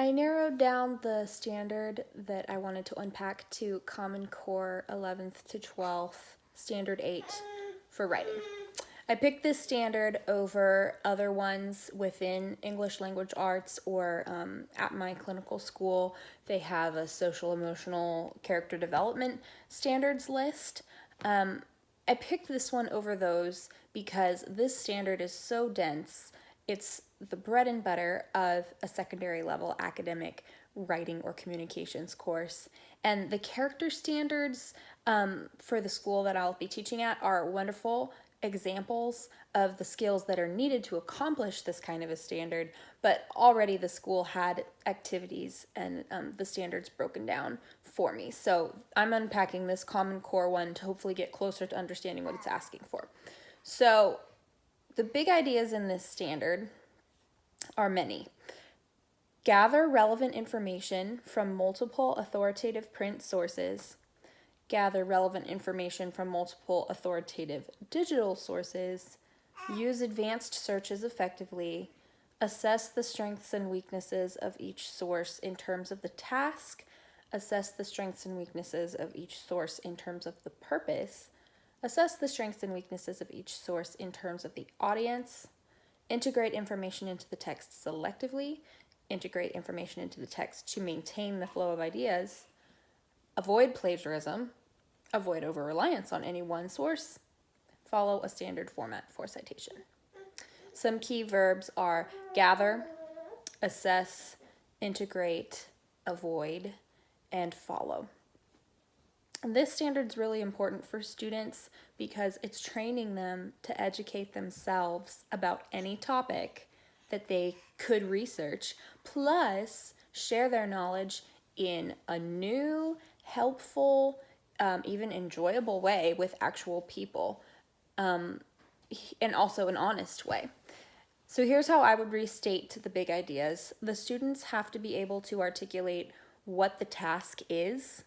I narrowed down the standard that I wanted to unpack to Common Core 11th to 12th, Standard 8 for writing. I picked this standard over other ones within English language arts or at my clinical school. They have a social emotional character development standards list. I picked this one over those because this standard is so dense. It's the bread and butter of a secondary level academic writing or communications course. And the character standards for the school that I'll be teaching at are wonderful examples of the skills that are needed to accomplish this kind of a standard, but already the school had activities and the standards broken down for me. So I'm unpacking this Common Core one to hopefully get closer to understanding what it's asking for. So the big ideas in this standard are many. Gather relevant information from multiple authoritative print sources. Gather relevant information from multiple authoritative digital sources. Use advanced searches effectively. Assess the strengths and weaknesses of each source in terms of the task. Assess the strengths and weaknesses of each source in terms of the purpose. Assess the strengths and weaknesses of each source in terms of the audience. Integrate information into the text selectively. Integrate information into the text to maintain the flow of ideas. Avoid plagiarism. Avoid over-reliance on any one source. Follow a standard format for citation. Some key verbs are gather, assess, integrate, avoid, and follow. And this standard's really important for students because it's training them to educate themselves about any topic that they could research, plus share their knowledge in a new, helpful, even enjoyable way with actual people, and also an honest way. So here's how I would restate the big ideas. The students have to be able to articulate what the task is,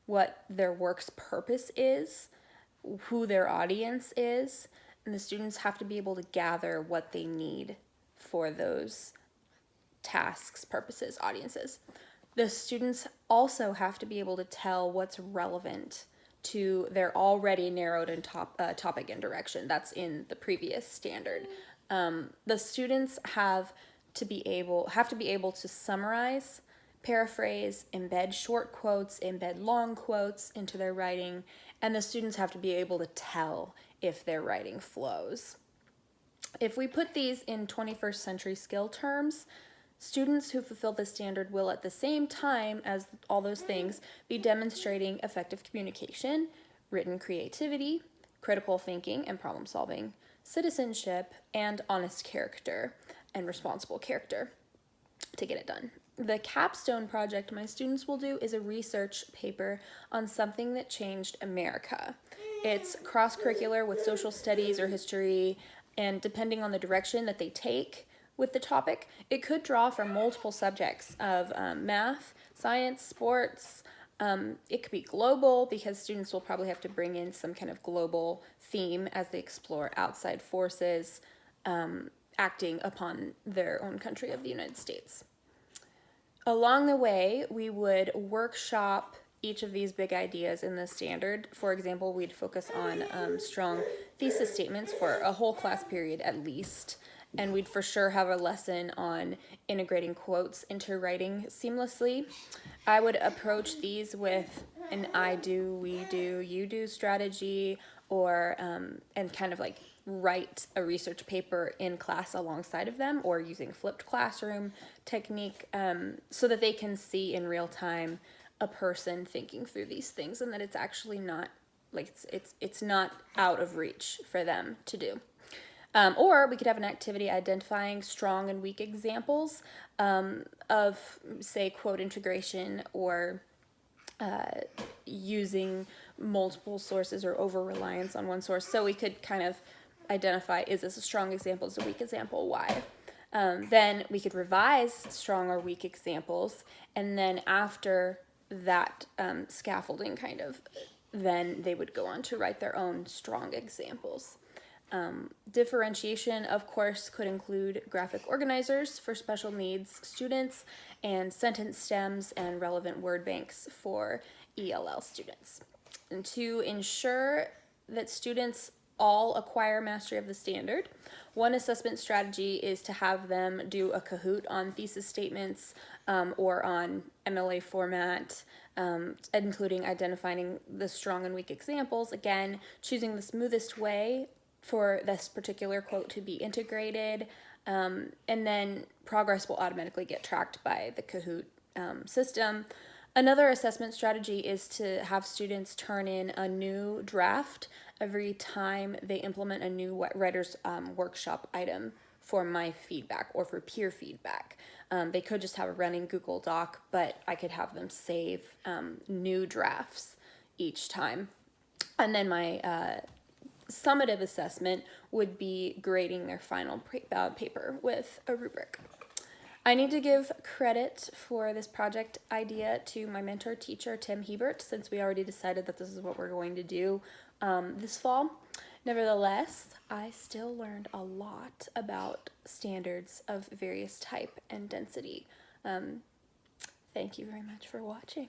what their work's purpose is, who their audience is, and the students have to be able to gather what they need for those tasks, purposes, audiences. The students also have to be able to tell what's relevant to their already narrowed and topic and direction. That's in the previous standard. The students have to be able to summarize, paraphrase, embed short quotes, embed long quotes into their writing, and the students have to be able to tell if their writing flows. If we put these in 21st century skill terms, students who fulfill this standard will, at the same time as all those things, be demonstrating effective communication, written creativity, critical thinking and problem solving, citizenship, and honest character and responsible character to get it done. The capstone project my students will do is a research paper on something that changed America. It's cross-curricular with social studies or history, and depending on the direction that they take with the topic, it could draw from multiple subjects of math, science, sports. It could be global because students will probably have to bring in some kind of global theme as they explore outside forces acting upon their own country of the United States. Along the way, we would workshop each of these big ideas in the standard. For example, we'd focus on strong thesis statements for a whole class period at least, and we'd for sure have a lesson on integrating quotes into writing seamlessly. I would approach these with an I do, we do, you do strategy, or and kind of like write a research paper in class alongside of them, or using flipped classroom technique, so that they can see in real time a person thinking through these things, and that it's actually not like it's not out of reach for them to do. Or we could have an activity identifying strong and weak examples of, say, quote integration or using multiple sources or over-reliance on one source. So we could kind of identify, is this a strong example, is it a weak example, why? Then we could revise strong or weak examples, and then after that scaffolding kind of, then they would go on to write their own strong examples. Differentiation, of course, could include graphic organizers for special needs students and sentence stems and relevant word banks for ELL students. And to ensure that students all acquire mastery of the standard, one assessment strategy is to have them do a Kahoot on thesis statements or on MLA format, including identifying the strong and weak examples. Again, choosing the smoothest way for this particular quote to be integrated, and then progress will automatically get tracked by the Kahoot system. Another assessment strategy is to have students turn in a new draft every time they implement a new writer's workshop item for my feedback or for peer feedback. They could just have a running Google Doc, but I could have them save new drafts each time. And then my summative assessment would be grading their final paper with a rubric. I need to give credit for this project idea to my mentor teacher, Tim Hebert, since we already decided that this is what we're going to do this fall. Nevertheless, I still learned a lot about standards of various type and density. Thank you very much for watching.